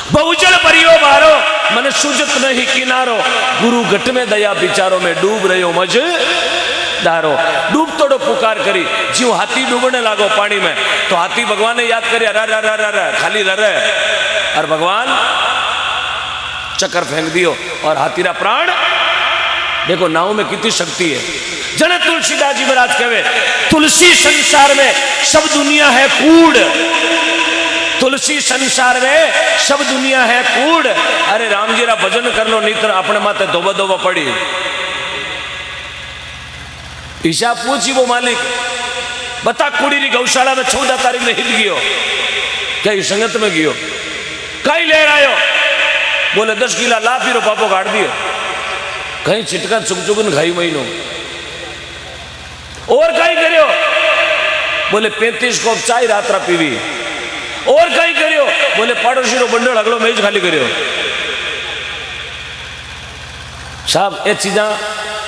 बहुजल परियो बारो मन सुजत नहीं किनारो, गुरु घट में दया विचारों में डूब रहे हो मज दारो। डूब तोड़ो पुकार करी, जीव हाथी डूबने लागो पानी में, तो हाथी भगवान ने याद करे रा रा रा रा रा खाली रहे, और भगवान चक्कर फेंक दियो और हाथी रा प्राण। देखो नाव में कितनी शक्ति है। जने तुलसीदास जी महाराज कहे तुलसी संसार में सब दुनिया है कूड़, तुलसी संसार में सब दुनिया है कूड़। अरे राम जी रा भजन कर लो, नहीं तो अपने माथे धोबा धोबा पड़ी। हिसाब पूछी वो मालिक, बता कुड़ी री गौशाला में 14 तारीख में हिट गियो क्या संगत में गियो, कहीं ले आयो? बोले 10 किला ला पीरो पापो काट दियो, कहीं छिटका चुक चुकन खाई महीनो। और कहीं करियो? बोले 35 कोप चाय रात्रा पीवी। और कहीं करियो? बोले पड़ोसी रो बंडल अगलो मेज खाली करियो। साहब ये चीजा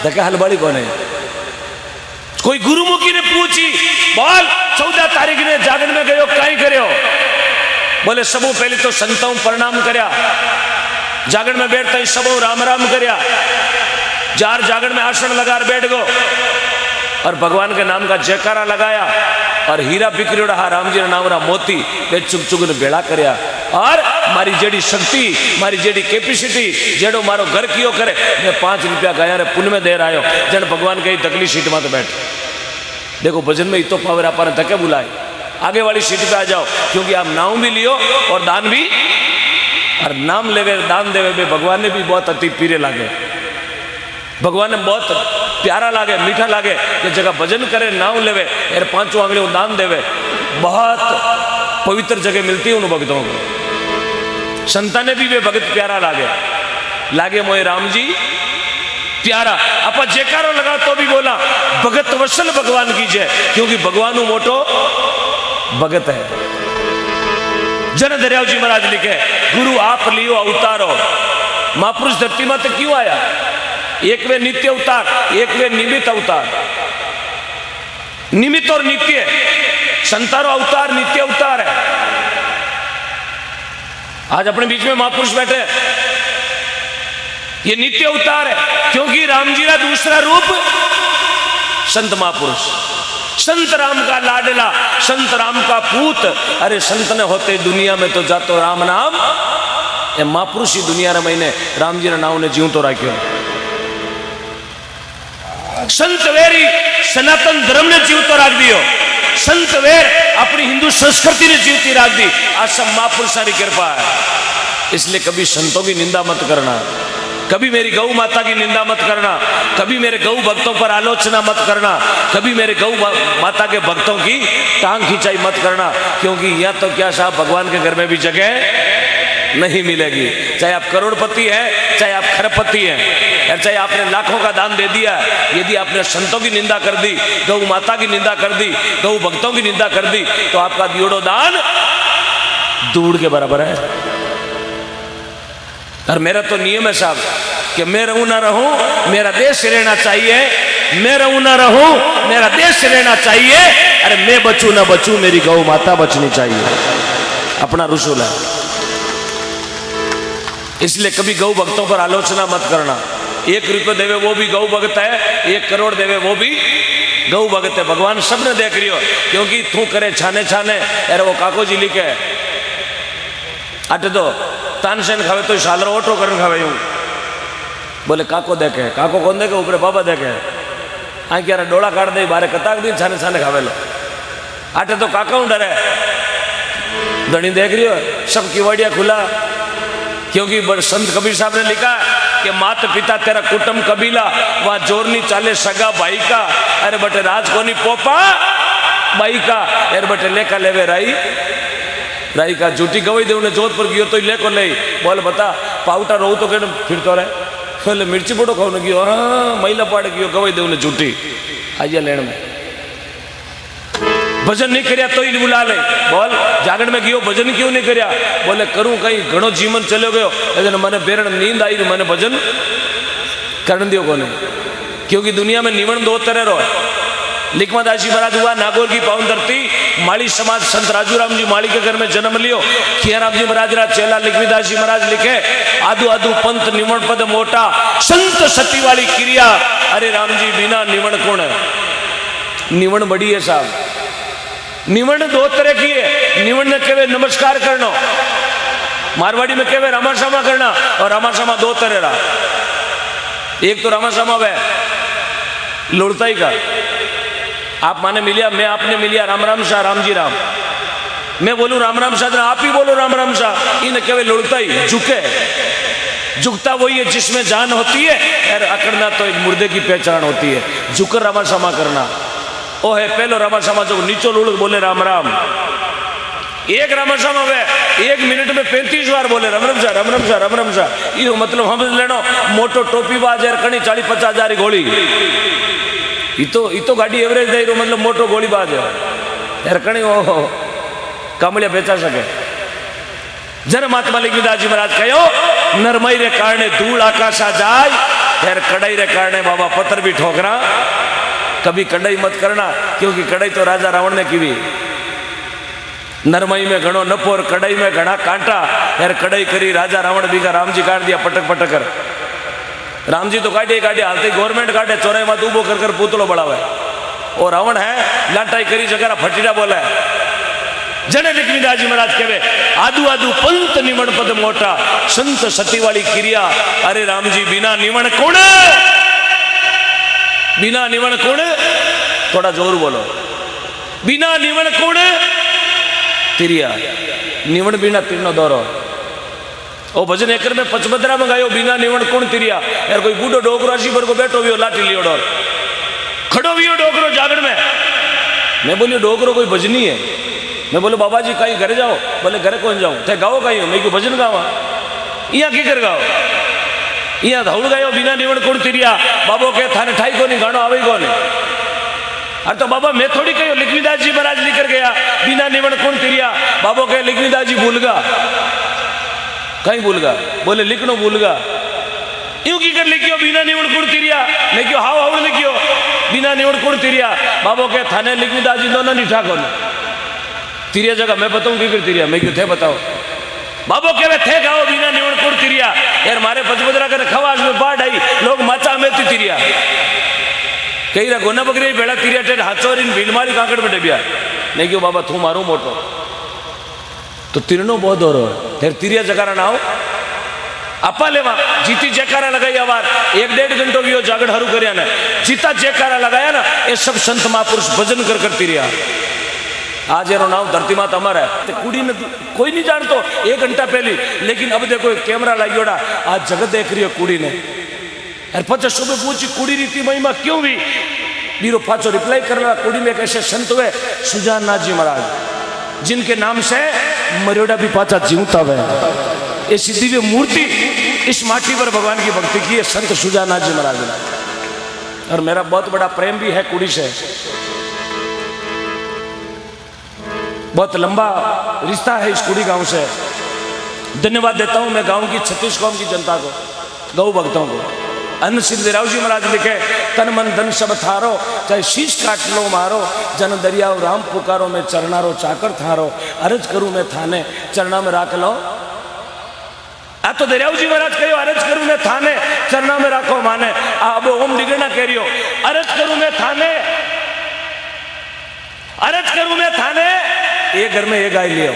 धक्का हलबाड़ी कौन है? कोई गुरुमुखी ने पूछी, बोल 14 तारीख ने जागरण में गयो कहीं करियो? बोले सबू पहले तो संतों प्रणाम करया, जागरण में बैठता ही सबू राम राम करया, जार जागरण में आसन लगा बैठ गो और भगवान के नाम का जयकारा लगाया और हीरा बिक्री रहा राम जी नाम रा मोती वे चुक चुक ने बेड़ा करया। और मारी जेडी शक्ति, मारी जेडी कैपेसिटी, जेडो मारो घर कियो करे, मैं 5 रुपया गया रे पुण्य में दे रहा हो। जन भगवान के तकली सीट में तो बैठ। देखो भजन में इतो पावर आपने धक्के बुलाए, आगे वाली सीट पे आ जाओ, क्योंकि आप नाम भी लियो और दान भी। और नाम लेवे दान देवे में भगवान ने भी बहुत अति पीरे लागे, भगवान ने बहुत प्यारा लागे, मीठा लागे कि जगह भजन करे नाम लेवे यार 5 आंगलियों दान देवे, बहुत पवित्र जगह मिलती है उन भक्तों को। संता ने भी वे भगत प्यारा लागे, लागे मोए राम जी प्यारा। आप जयकारो लगा तो भी बोला भगत वसल भगवान की जय, क्योंकि भगवान मोटो भगत है। जन दरियाव जी महाराज लिखे गुरु आप लियो अवतारो, महापुरुष धरती में तो क्यों आया? एक वे नित्य अवतार, एक वे निमित्त अवतार। निमित्त और नित्य, संतारो अवतार नित्य अवतार है। आज अपने बीच में महापुरुष बैठे, ये नित्य अवतार है, क्योंकि राम जी का दूसरा रूप संत महापुरुष, संत राम का लाडला, संत राम का पूत। अरे संत ने होते दुनिया में तो जातो राम नाम, ये महापुरुष ही दुनिया रे महीने राम जी नाम ने जीव तो राख्यो। संत वेरी सनातन धर्म ने जीवतो राख दियो, संत वेर अपनी हिंदू संस्कृति ने जीवती राख दी। आज सब महापुरुषों की कृपा है, इसलिए कभी संतों की निंदा मत करना, कभी मेरी गौ माता की निंदा मत करना, कभी मेरे गौ भक्तों पर आलोचना मत करना, कभी मेरे गौ माता के भक्तों की टांग खिंचाई मत करना, क्योंकि यह तो क्या साहब भगवान के घर में भी जगह नहीं मिलेगी। चाहे आप करोड़पति हैं, चाहे आप खरबपति हैं, चाहे आपने लाखों का दान दे दिया, यदि आपने संतों की निंदा कर दी, गौ माता की निंदा कर दी, गौ भक्तों की निंदा कर दी, तो आपका दियोड़ो दान धूड़ के बराबर है। और मेरा तो नियम है साहब कि मैं रहूं ना रहूं, मेरा देश रहना चाहिए, मैं रहूं ना रहूं, मेरा देश रहना चाहिए। अरे मैं बचूं ना बचूं, मेरी गौ माता बचनी चाहिए, अपना रसूल है। इसलिए कभी गौ भक्तों पर आलोचना मत करना। 1 रुपये देवे वो भी गौ भक्त है, 1 करोड़ देवे वो भी गौ भक्त है। भगवान सबने देख रही हो, क्योंकि तू करे छाने छाने। अरे वो काको जी लिखे अटे तो तानसेन खावे तो सालर ओटो करन खावे यूं। बोले काको देखे, काको कौन देखे? ऊपर बाबा देखे। हाँ क्या डोला काट दे बारे कताक दी छाने छाने खावे लो। अटे तो काका हूं डरे, धनी देख रही हो सब किवाड़िया खुला, क्योंकि संत कबीर साहब ने लिखा कि मात पिता तेरा कुटुंब कबीला, वहां जोर नहीं चाले सगा भाई का। अरे बटे राज कोनी पोपा भाई का, अरे बटे लेका लेवे राई राई का। झूठी गवई देव ने जोधपुर गयो तो लेको ले। बोल बता पाउटा रो तो के फिर तो रहे बोले मिर्ची बोटो खाओ न गयो, हाँ महिला पाड़ गयो गवई देव ने झूठी आइया लेन में। भजन नहीं करया तो ही बुला ले। बोल जागरण में गयो भजन क्यों नहीं करया? बोले करूं कहीं घणो जीवन चलो गयो, लेकिन मैंने बेरण नींद आई, मैंने भजन करन दियो कोने, क्योंकि दुनिया में निवण 2 तरह रो। लिखमा दासी महाराज हुआ नागौर की पावन धरती, माली समाज संत राजूराम जी माली के घर में जन्म लियो। खियाराम जी महाराज रा चेला लक्ष्मीदास जी महाराज लिखे आदु आदु पंथ निवण पद मोटा संत सती वाली क्रिया। अरे राम जी बिना निवण कौन है? निवण बड़ी है साहब। निवण दो तरह की है। निवण ने कहे नमस्कार करना, मारवाड़ी में कहे रामाश्यामा करना, और रामाश्यामा दो तरह रहा। एक तो रामाश्यामा वह लुड़ताई का, आप माने मिलिया, मैं आपने मिलिया, राम राम शाह, राम जी राम। मैं बोलूं राम राम शाह, आप ही बोलो राम राम शाह। इन कहे लुड़ताई, झुके। झुकता वही है जिसमें जान होती है, और अकड़ना तो एक मुर्दे की पहचान होती है। झुकर रामाश्यामा करना ओ है पहलो रामाश्यामा जो नीचो लुड़ बोले राम राम। एक रामाश्यामा वे 1 मिनट में 35 बार बोले राम राम शाह, राम राम शाह, राम राम शाह। यो मतलब समझ लेनो मोटो टोपी बाज यार कणी 40-50 हजार गोली। तो गाड़ी एवरेज दे मतलब मोटो गोली बाज है यार कणी ओ कामड़िया बेचा सके। जन महात्मा लिंगदास जी महाराज कहो नरमई रे कारणे धूल आकाशा जाय, यार कड़ाई रे कारणे बाबा पत्थर भी ठोकरा। कभी कड़ाई मत करना, क्योंकि कड़ाई तो राजा रावण ने की भी। नरमई में घणो नफो और कड़ाई में घना कांटा। यार कड़ाई करी राजा रावण भी का राम जी काट दिया पटक पटक कर। राम जी तो काटे हालते गवर्नमेंट काटे, चौराहे मत उबो कर पुतलो बढ़ावे। और रावण है लाटाई करी जगह फटीडा बोला है। जने लक्ष्मीदास जी महाराज कहे आदु आदु पंत निवण पद मोटा संत सती वाली क्रिया। अरे राम जी बिना निवण कौन? बिना निवण कौन? थोड़ा जोर बोलो। बिना निवण कौन? तिरिया। निवण बिना तीनो दौरो। ओ भजन एकर में पचबदरा में गायो बिना निवण कौन तिरिया। यार कोई बूढ़ो डोकरो असी पर को बैठो भी लाठी लियो डोर खड़ो भी डोकरो जागरण में। मैं बोलियो डोकरो कोई भजनी है। मैं बोलो बाबा जी कहीं घर जाओ। बोले घर कौन जाऊं? थे गाओ कहीं हो? मैं क्यों भजन गावा? इया की कर गाओ? इया धौड़ गायो बिना निवण कौन तिरिया। बाबो के थाने ठाई को नहीं गानो आवे को नहीं। अरे तो बाबा मैं थोड़ी कही लक्ष्मीदास जी महाराज लिखकर गया बिना निवण कौन तिरिया। बाबो के लक्ष्मीदास जी भूलगा कहीं भूलगा। बोले लिखनो भूलगा। यूं की कर लिखियो बिना निवण कौन तिरिया। मैं क्यों हाव हाव लिखियो बिना निवण कौन तिरिया। बाबो के थाने लक्ष्मीदास जी दोनों नहीं ठाको तिरिया जगह मैं बताऊं की कर तिरिया। मैं क्यों थे बताओ। बाबो के थे गाओ बिना निवण कौन तिरिया। यार मारे पचबदरा कर खवास में बाढ़ आई लोग माचा में तिरिया कही रहा गोना बकरी बेड़ा तिरिया टेट हाथोर इन भीलमारी कांकड़ में डबिया। नहीं क्यों बाबा तू मारू मोटो तो तिरनो बहुत और फिर तिरिया जगारा ना हो आपा लेवा जीती जयकारा लगाई आवार 1-1.5 घंटों की जागड़ हरू कर जीता जयकारा लगाया ना। ये सब संत महापुरुष भजन कर तिरिया। आज एरो नाम धरती मात अमर है। तो कुड़ी ने कोई नहीं जानतो 1 घंटा पहले, लेकिन अब देखो कैमरा लागियोड़ा आज जगत देख रही है कुड़ी ने। और पचा सुबह पूछी कुड़ी रीति महिमा क्यों भी बीरो पाचो रिप्लाई कर रहा। कुड़ी में एक ऐसे संत हुए सुजान नाथ जी महाराज जिनके नाम से मर्यादा भी पाचा जीवता हुआ। ऐसी दिव्य मूर्ति इस माटी पर भगवान की भक्ति की है संत सुजान नाथ जी महाराज ने। और मेरा बहुत बड़ा प्रेम भी है कुड़ी से, बहुत लंबा रिश्ता है इस कुड़ी गांव से। धन्यवाद देता हूं मैं गांव की 36 कौम की जनता को, गौ भक्तों को। अन्न सिद्धराव जी महाराज लिखे तन मन धन सब थारो चाहे शीश काट लो मारो जन दरियाओ राम पुकारो मैं चरणारो चाकर थारो अर्ज करूं मैं थाने चरणा में राख लो। आ तो दरियाव जी महाराज कहो अर्ज करूं मैं थाने चरणा में राखो माने। अब ओम डिगना कह रही हो अर्ज करूं मैं थाने, अर्ज करूं मैं थाने। एक घर में एक गाय लियो,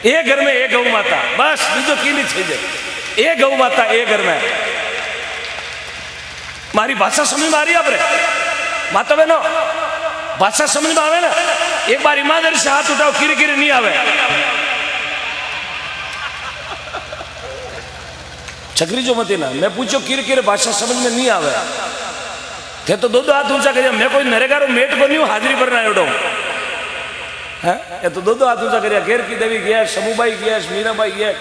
एक घर में एक गौ माता, बस बीजो की नहीं चाहिए। एक गौ माता एक घर में। मारी भाषा समझ में आ रही है आपरे माता बहनो? भाषा समझ में आवे ना? एक बार ईमानदारी से हाथ उठाओ किरे किरे नहीं आवे। छकरी जो मत ना मैं पूछो किरे किरे भाषा समझ में नहीं आवे थे तो दो हाथ ऊंचा करिए। मैं कोई नरेगा मेट को नहीं हूं हाजिरी भरना एडो है। ये तो दो हाथ ऊंचा करिए। घेर की देवी गया, समूबाई गया, मीराबाई गया,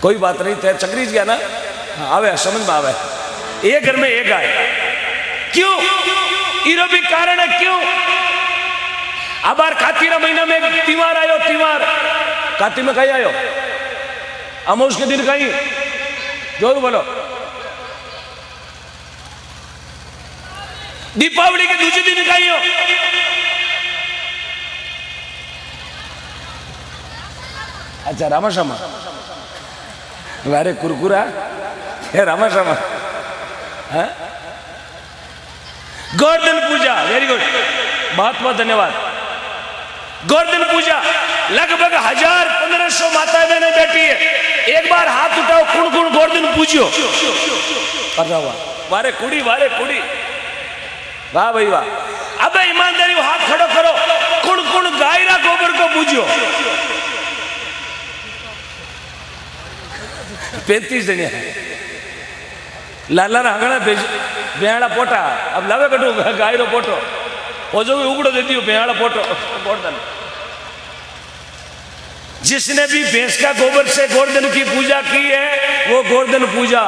कोई बात नहीं थे चक्री गया ना। आवे समझ में आवे। एक घर में एक आए क्यों? इरो भी कारण है क्यों? अब बार कार्तिक महीना में त्योहार आयो। त्योहार कार्तिक में कहीं आयो? अमोश के दिन कहीं जोर बोलो। दीपावली के दूसरे दिन खाइयो। अच्छा रामाश्यामा, अरे कुरकुरा है रामाश्यामा। गोवर्धन पूजा, वेरी गुड, बहुत बहुत धन्यवाद। गोवर्धन पूजा लगभग 1000-1500 माता बहनें बैठी है। एक बार हाथ उठाओ, कौन कौन गोवर्धन पूजियो। वारे कुड़ी, वारे कुड़ी, वाह भाई वाह। अब ईमानदारी हाथ खड़ो करो, कौन कौन गायरा गोबर को पूजियो। 35 जने लाला हंगणा बेहाड़ा पोटा। अब लावे कटो गायरो पोटो हो जो उगड़ो दे दियो बेहाड़ा पोटो गोवर्धन। जिसने भी भैंस का गोबर से गोवर्धन की पूजा की है वो गोवर्धन पूजा।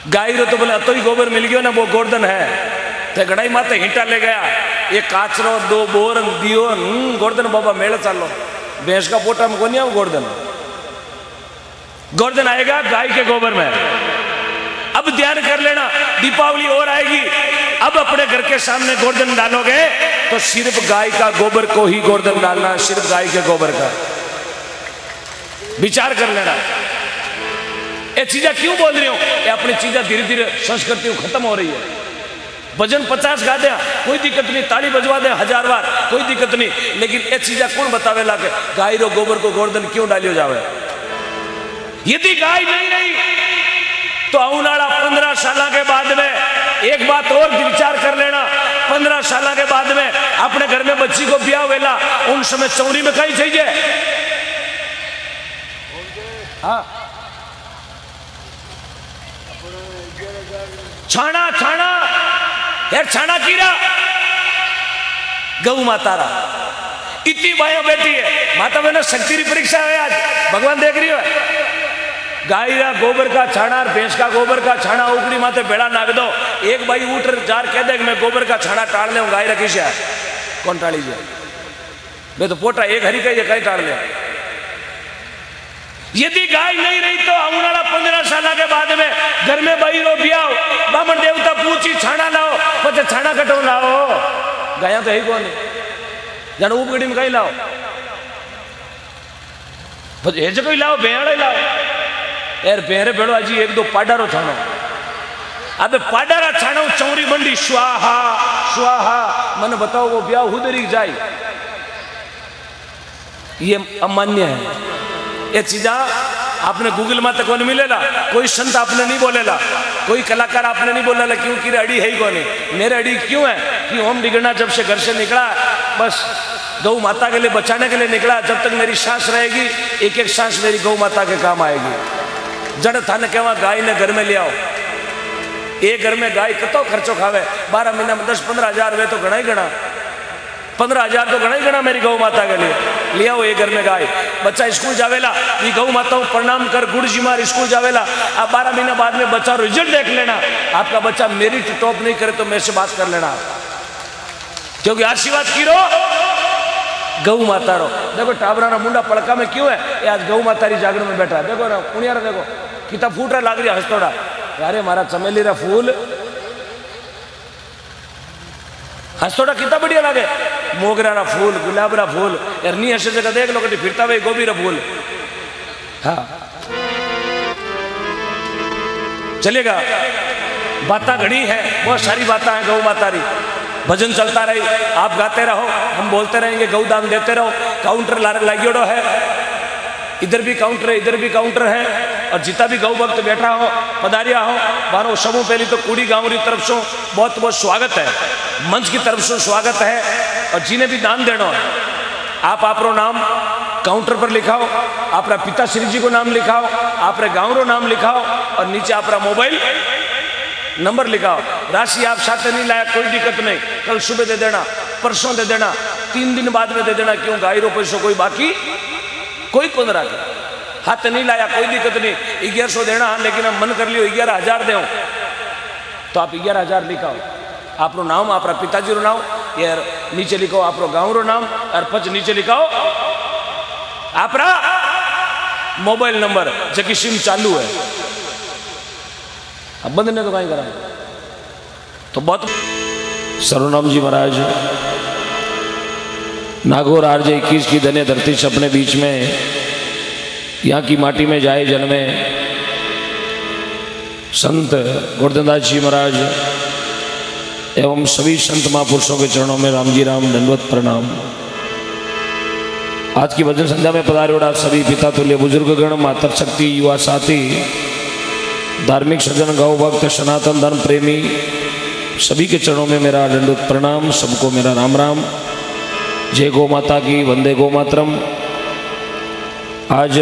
गायरो तो बोले अतो ही गोबर मिल गयो ना, वो गोवर्धन है। तो गड़ाई माता हिंटा ले गया, एक काचरो 2 बोर दियो, गोवर्धन बाबा मेला चालो। भैंस का पोटा में कौन है गोवर्धन। गोवर्धन आएगा गाय के गोबर में। अब ध्यान कर लेना, दीपावली और आएगी। अब अपने घर के सामने गोवर्धन डालोगे तो सिर्फ गाय का गोबर को ही गोवर्धन डालना, सिर्फ गाय के गोबर का। विचार कर लेना। ये चीजें क्यों बोल रही हूं, ये अपनी चीजें धीरे धीरे संस्कृति खत्म हो रही है। भजन 50 गा दे, कोई दिक्कत नहीं, ताली बजवा दे 1000 बार, कोई दिक्कत नहीं। लेकिन ये चीजें कौन बतावे ला के गाय रो गोबर को गोवर्धन क्यों डालियो जावे। यदि गाय नहीं रही तो आउनाड़ा 15 साल के बाद में, एक बात और विचार कर लेना, 15 साल के बाद में अपने घर में बच्ची को ब्याह वेला, उन समय चौरी में कहीं चाहिए। हाँ छाना छाना यार, छाना कीरा गौ माता रा। इतनी बाया बैठी है माता बहनों, शक्ति की परीक्षा है आज, भगवान देख रही है। गाय का गोबर का छाना और भैंस का गोबर का छाना उगड़ी माते बेड़ा नाग दो। एक भाई उठ जार कह दे मैं गोबर का छाना टाल ले, गाय रखी से कौन टाली जाए। मैं तो पोटा एक हरी कही कहीं टाल ले। यदि गाय नहीं रही तो आउनाड़ा 15 साल के बाद में घर में बहिरो बियाओ, बामण देवता पूछी छाना लाओ, पचे छाना कटो लाओ। गाया तो है कौन जान उगड़ी में कहीं लाओ, हेज कोई लाओ, भेड़ लाओ यार। भेड़ भेड़ो अजी 1-2 पाडारो छानो। अब पाडारा छानो चौरी मंडी स्वाहा स्वाहा। मन बताओ वो ब्याह हुदरी जाए, ये अमान्य है। ये चीजा आपने गूगल में तक मिलेला, कोई संत आपने नहीं बोलेला, कोई कलाकार आपने नहीं बोलेला क्योंकि अड़ी है ही कौन। मेरे अड़ी क्यों है कि ओम डिगना जब से घर से निकला, बस गौ माता के लिए बचाने के लिए निकला। जब तक मेरी सांस रहेगी, एक एक सांस मेरी गौ माता के काम आएगी। जड़ थाने कहवा गाय ने घर में ले आओ। एक घर में गाय कतो खर्चो खावे, 12 महीना में 10-15 हजार वे तो घना ही घना, 15 हजार तो घना ही घना मेरी गौ माता के लिए। ले आओ एक घर में गाय। बच्चा स्कूल जावेला, ये गौ माता प्रणाम कर गुड़ जी मार स्कूल जावेला। आप 12 महीना बाद में बच्चा रिजल्ट देख लेना, आपका बच्चा मेरिट टॉप नहीं करे तो मेरे से बात कर लेना, क्योंकि आशीर्वाद की रो गौ माता रो। देखो टाबरा ना मुंडा पड़का में क्यों है, ये आज गौ माता री जागरण में बैठा है। देखो ना पुणियारा, देखो कितना फूट रहा लाग रही हंसतोड़ा। अरे मारा चमेली रा फूल हंसतोड़ा कितना बढ़िया लागे। मोगरा रा फूल, गुलाब रा फूल यार, नी हंसे जगह देख लो कटी फिरता भाई गोभी रा फूल। हाँ चलेगा, बातें घड़ी है, बहुत सारी बातें हैं गौ माता री। भजन चलता रही, आप गाते रहो, हम बोलते रहेंगे, गौदान देते रहो। काउंटर लागियोड़ो है, इधर भी काउंटर है, इधर भी काउंटर है। और जितना भी गौ भक्त बैठा हो, पधारिया हो, मारो समूह पहली तो कुड़ी गाँव की तरफ से बहुत बहुत स्वागत है, मंच की तरफ से स्वागत है। और जिन्हें भी दान देना आप आपरो नाम काउंटर पर लिखाओ, अपना पिताश्री जी को नाम लिखाओ, अपने गाँव रो नाम लिखाओ और नीचे अपना मोबाइल नंबर लिखाओ। राशि आप साथ नहीं लाया कोई दिक्कत नहीं, कल सुबह दे देना, परसों दे देना, 3 दिन बाद में दे देना। क्यों गाय रो पैसों कोई बाकी कोई 15 के हाथ नहीं लाया कोई दिक्कत नहीं, 1100 देना। लेकिन हम मन कर लियो 11,000 दे तो आप 11,000 लिखाओ, आप नाम, आप पिताजी रो नाम यार नीचे लिखो, आप गाँव रो नाम और पच नीचे लिखाओ आप मोबाइल नंबर जबकि सिम चालू है। अब बंद ने तो कहीं करा तो बहुत सर्वनाम जी महाराज नागौर आरजे 21 की धन्य धरती से अपने बीच में यहाँ की माटी में जाए जन्मे संत गोवर्धनदास जी महाराज एवं सभी संत महापुरुषों के चरणों में राम जी राम दंडवत प्रणाम। आज की भजन संध्या में पधारे उड़ा सभी पिता तुल्य बुजुर्ग गण, मातर शक्ति, युवा साथी, धार्मिक सज्जन, गौ भक्त, सनातन धर्म प्रेमी, सभी के चरणों में मेरा दंडवत प्रणाम। सबको मेरा राम राम। जय गौ माता की, वंदे गौ मातरम। आज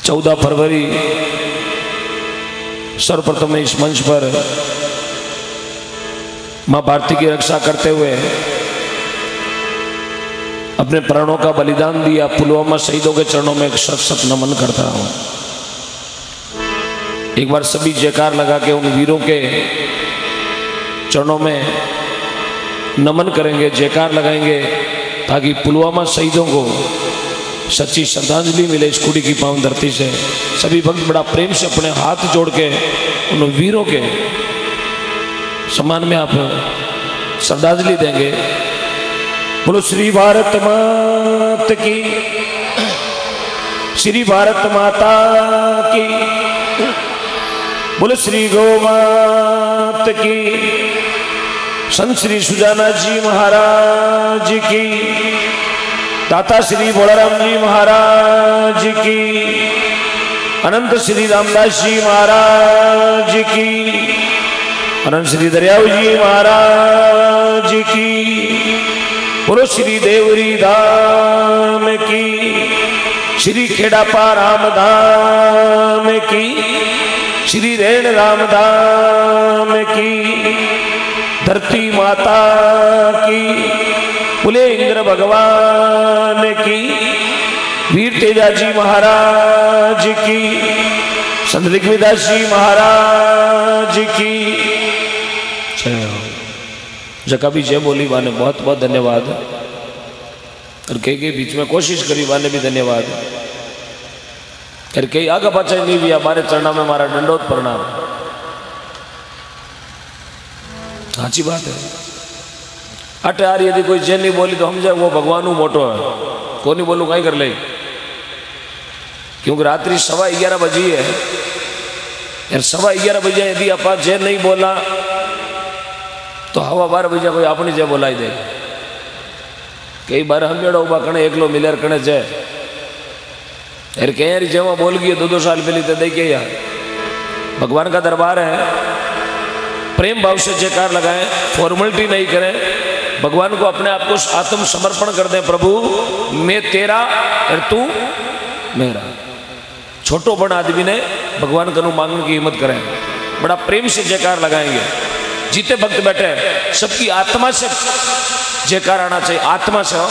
14 फरवरी सर्वप्रथम इस मंच पर मां भारती की रक्षा करते हुए अपने प्राणों का बलिदान दिया पुलवामा शहीदों के चरणों में एक शत नमन करता हूं। एक बार सभी जयकार लगा के उन वीरों के चरणों में नमन करेंगे, जयकार लगाएंगे, ताकि पुलवामा शहीदों को सच्ची श्रद्धांजलि मिले इस कुड़ी की पावन धरती से। सभी भक्त बड़ा प्रेम से अपने हाथ जोड़ के उन वीरों के सम्मान में आप श्रद्धांजलि देंगे। बोलो श्री भारत माता की, श्री भारत माता की, बोलो श्री गौ माता की, संत श्री सुजाना जी महाराज की, दाता श्री बोलाराम जी महाराज की, अनंत श्री रामदास जी महाराज की, अनंत श्री दरियाव जी महाराज की, बोलो श्री देवरी धाम की, श्री खेड़ापा राम धाम की, श्री रेण राम धाम की, धरती माता की, बोले इंद्र भगवान की, वीर तेजा जी महाराज की, संत ऋग्वेदास जी महाराज की जय हो। जका भी जय बोली वाने बहुत बहुत धन्यवाद। और कई के बीच में कोशिश करी वाने भी धन्यवाद। कई आगे पाचा नहीं भी हमारे चरणों में हमारा दंडोत प्रणाम। अच्छी बात है। अटे आ रही यदि कोई जय नहीं बोली तो हम जाए वो भगवान मोटो है, को नहीं बोलू कहीं कर ले, क्योंकि रात्रि 11:15 बजी है यार। 11:15 बजे यदि आप जय नहीं बोला तो 12:15 बजे कोई अपनी जय बोलाई दे। कई बार हम बेड़ा उबा कणे एकलो मिलर कणे जय यार कहीं यार जय बोल गई 2-2 साल पहले तो देखिए यार भगवान का दरबार है। प्रेम भाव से जयकार लगाएं, फॉर्मेलिटी नहीं करें, भगवान को अपने आप को आत्म समर्पण कर दें। प्रभु मैं तेरा और तू मेरा। छोटो बड़ा आदमी ने भगवान का मांगने की हिम्मत करें, बड़ा प्रेम से जयकार लगाएंगे। जीते भक्त बैठे सबकी आत्मा से जयकार आना चाहिए, आत्मा से हो।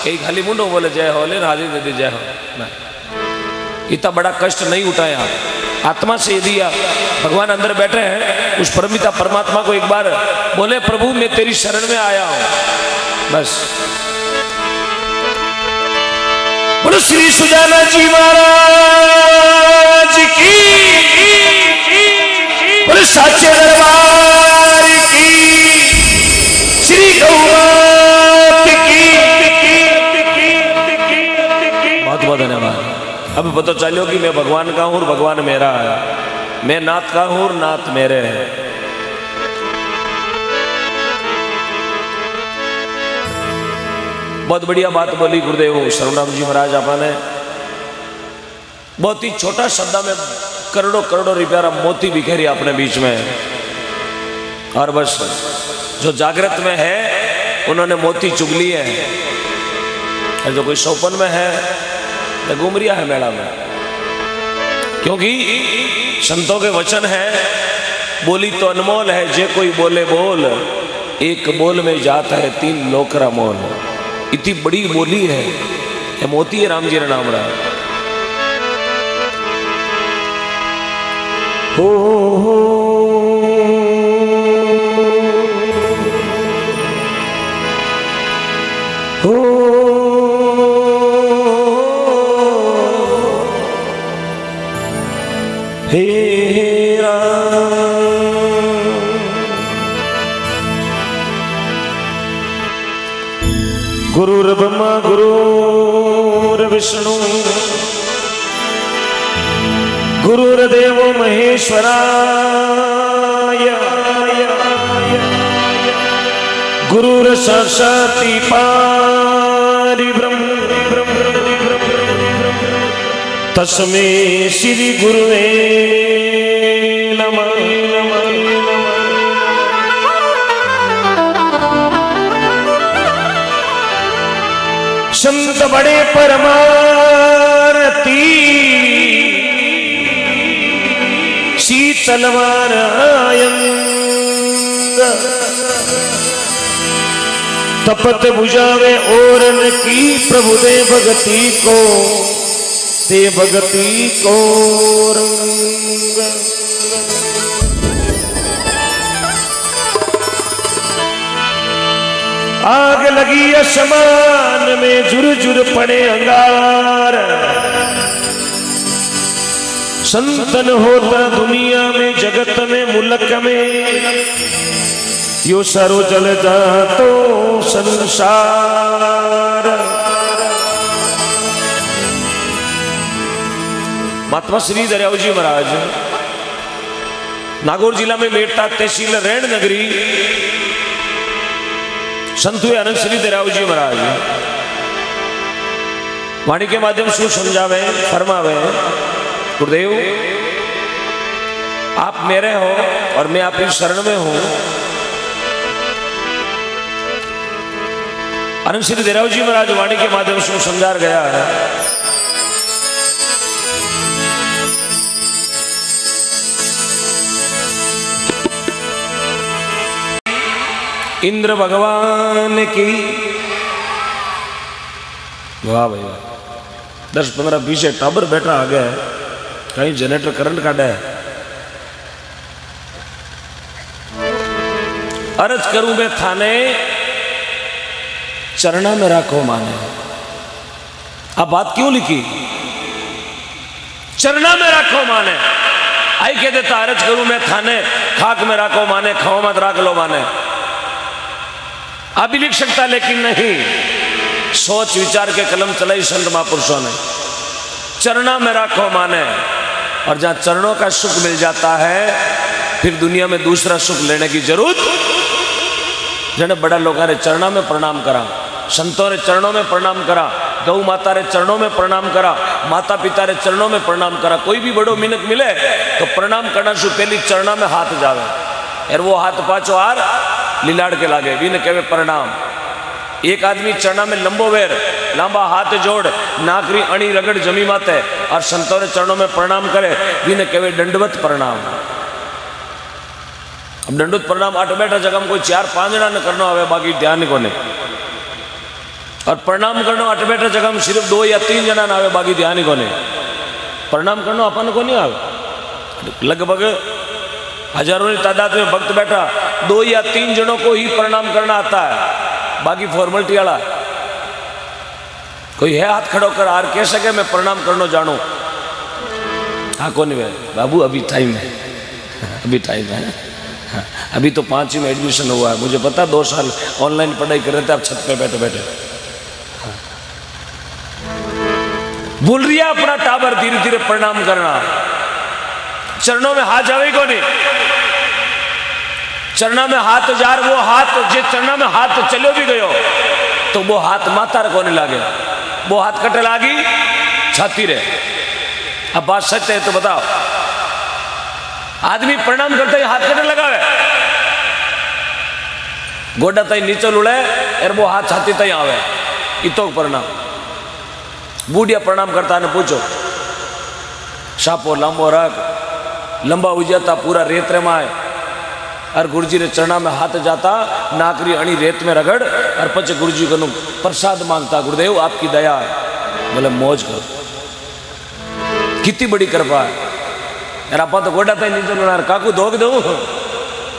कई खाली मुंडो बोले जय हो, ले हाजिर दे दी जय हो, इतना बड़ा कष्ट नहीं उठाया। आत्मा से यदि भगवान अंदर बैठे हैं, उस परमिता परमात्मा को एक बार बोले प्रभु मैं तेरी शरण में आया हूं, बस। बोलो श्री सुजाना जी महाराज की, बोलो साचे दरबार की, श्री गौ माता की। बहुत बहुत धन्यवाद। अब पता चलो कि मैं भगवान का हूं और भगवान मेरा है, मैं नाथ का हूं और नाथ मेरे है। बहुत बढ़िया बात बोली गुरुदेव सर्वनाम जी महाराज आपने। बहुत ही छोटा शब्द में करोड़ों करोड़ों रुपया मोती बिखेरी अपने बीच में। और बस जो जागृत में है उन्होंने मोती चुग लिए हैं, और जो कोई सौपन में है तो घूम रिया है मेला में। क्योंकि संतों के वचन है, बोली तो अनमोल है, जे कोई बोले बोल, एक बोल में जाता है 3 लोकरा मोल। इतनी बड़ी बोली है, ये मोती है राम जी नाम रहा। हो हे राम गुरुर्ब्रह्मा गुरुर्विष्णु गुरुर्देवो महेश्वराय गुरुर्साक्षात् परब्रह्म तस्मै श्री गुरुवे नमः। संत बड़े परमारती शीतलवार तपत बुझावे और की प्रभु दे भगती को दे भगती को रंग। आग लगी आसमान में झुरझुर पड़े अंगार संतन होता दुनिया में जगत में मुल्क में यो सारो जल जातो संसार। महात्मा श्री दरियाव जी महाराज नागौर जिला में मेड़ता तहसील रैण नगरी संत हुए आनंद श्री दरियाव जी महाराज वाणी के माध्यम से समझावे फरमावे गुरुदेव आप मेरे हो और मैं आपकी शरण में हूं। आनंद श्री दरियाव जी महाराज वाणी के माध्यम से समझा गया है। इंद्र भगवान की वाह भाई वाह 10-15-20 टाबर बैठा आ गया है कहीं जनरेटर करंट काटा है। अर्ज करूं मैं थाने चरणा में राखो माने। आप बात क्यों लिखी चरणा में राखो माने आई कह देता अर्ज करूं मैं थाने खाक में राखो माने खाओ मत राख लो माने। आप भी लिख सकता लेकिन नहीं सोच विचार के कलम चलाई संत महापुरुषों ने चरणा में राखो माने। और जहां चरणों का सुख मिल जाता है फिर दुनिया में दूसरा सुख लेने की जरूरत। जने बड़ा लोगों ने चरणों में प्रणाम करा संतों ने चरणों में प्रणाम करा गौ माता रे चरणों में प्रणाम करा माता पिता रे चरणों में प्रणाम करा। कोई भी बड़ो मिनक मिले तो प्रणाम करना से पहले चरणा में हाथ जावे और वो हाथ पाचो आर लीलाड़ के लागे भी न कहे प्रणाम। एक आदमी चरणा में लंबो वेर लांबा हाथ जोड़ नाकरी अणी रगड़ जमी माते और संतों ने चरणों में प्रणाम करे भी न कहे दंडवत प्रणाम। अब दंडवत प्रणाम आठ बैठा जगह में कोई 4-5 जना न करना आवे बाकी ध्यान को नहीं। और प्रणाम करना आठ बैठा जगह में सिर्फ 2 या 3 जना न आवे बाकी ध्यान को नहीं। प्रणाम करना अपन को नहीं आवे लगभग हजारों की तादाद में भक्त बैठा 2 या 3 जनों को ही प्रणाम करना आता है बाकी फॉर्मेलिटी वाला कोई है हाथ खड़ो कर आर कह सके मैं प्रणाम करना जानू। हाँ कौन है बाबू अभी टाइम है अभी टाइम है अभी तो 5वीं में एडमिशन हुआ है मुझे पता 2 साल ऑनलाइन पढ़ाई कर रहे थे आप छत पे बैठे बैठे। बोल रही है अपना टाबर धीरे धीरे प्रणाम करना चरणों में हाथ जावे को नहीं। चरणा में हाथ जार वो हाथ जे चरणा में हाथ चलो भी गयो तो वो हाथ माता को नहीं लागे वो हाथ कटे लागी छाती रे। अब बात सच है तो बताओ आदमी प्रणाम करते ही हाथ कटे लगावे गोडा तई नीचे लुड़े और वो हाथ छाती तई आवे इतो प्रणाम। बूढ़िया प्रणाम करता ने पूछो सापो लंबो रख लंबा उजाता पूरा रेत रे माए और गुरुजी रे चरणा में हाथ जाता नाकरी अणी रेत में रगड़ और पचे गुरुजी को प्रसाद मांगता गुरुदेव आपकी दया है बोले मौज करो कितनी बड़ी कृपा है यार आप तो गोडा तक नीचे लुना काकू धोक दो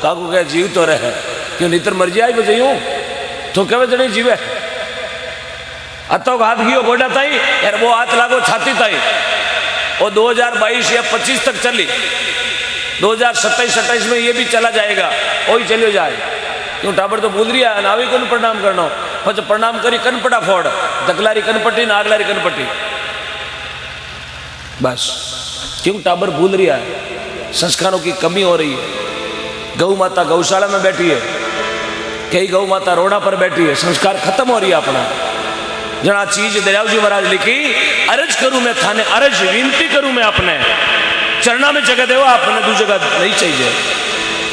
काकू कह जीव तो रहे क्यों नितर मर्जी आई बजे यूं तो कहे जने जीवे अतो हाथ गियो गोडा ताई यार वो हाथ लागो छाती ताई वो 2022 या 25 तक चली 2027-28 में ये भी चला जाएगा वही चलियो जाए क्यों टाबर तो भूल रही है नावी को प्रणाम करना पछ प्रणाम करी कनपटा फोड़, दकलारी कनपट्टी ना आगलारी कनपट्टी। बस क्यों टाबर भूल रहा है, संस्कारों की कमी हो रही है। गौ माता गौशाला में बैठी है, कई गौ माता रोड़ा पर बैठी है, संस्कार खत्म हो रही है अपना। जना चीज दरियाव जी महाराज लिखी, अर्ज करूं मैं थाने अर्ज, विनती करूं मैं अपने चरणा में जगह देवा, अपने दू जगह नहीं चाहिए।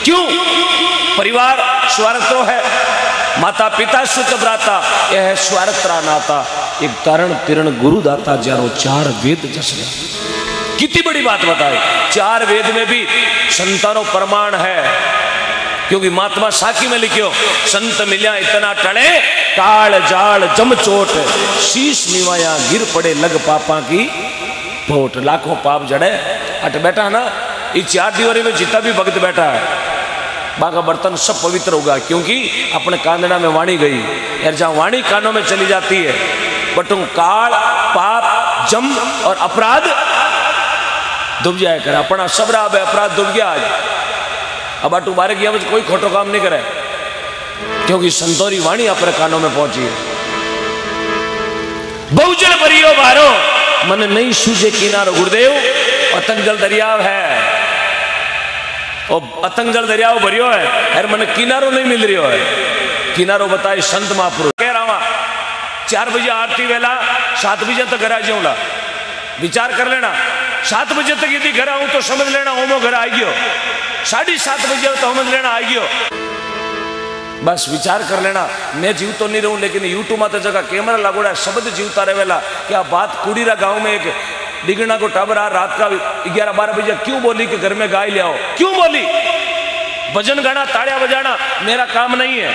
क्यों? परिवार स्वार्थो है, माता पिता सुत भ्राता, यह है स्वार्थरा नाता, एक तारण तिरण गुरु दाता, जारो चार वेद जसने। कितनी बड़ी बात बताए, चार वेद में भी संतानों प्रमाण है, क्योंकि महात्मा साकी में लिखियो, संत मिल्या इतना टड़े, काल जाल जम चोट, शीश निवाया गिर पड़े लग पापा की पोट। लाखों पाप जड़े अट बैठा ना, इस 4 दीवारी में जितना भी भक्त बैठा है, बाका बर्तन सब पवित्र होगा, क्योंकि अपने कांदना में वाणी गई। यार जहाँ वाणी कानों में चली जाती है, बटू काल पाप जम और अपराध डूब जाए कर। अपना सबरा है अपराध डूब गया आज, अब आटू बारे गया मुझे कोई खोटो काम नहीं करे, क्योंकि संतोरी वाणी अपने कानों में पहुंची है। बहुजन भरियो बारो मन नहीं सूझे किनारो, गुरुदेव अतंगल दरियाव है, और अतंगल दरियाव भरियो है, अरे मन किनारो नहीं मिल रही है। किनारो बताए संत महापुरुष। कह रहा हूं 4 बजे आरती वेला, 7 बजे तक घर आ जाऊंगा, विचार कर लेना। 7 बजे तक यदि घर आऊं तो समझ लेना ओमो घर आ गयो, 7:30 बजे तो समझ लेना आ गयो। बस विचार कर लेना। मैं जीव तो नहीं रहूं, लेकिन यूट्यूब में तो जगह कैमरा लागोड़ा, शब्द जीवता रहेला। क्या बात कुड़ीरा गांव में एक डिगना को टाबर आ रात का 11-12 बजे क्यों बोली कि घर में गाय ले आओ? क्यों बोली? भजन गाना ताड़िया बजाना मेरा काम नहीं है,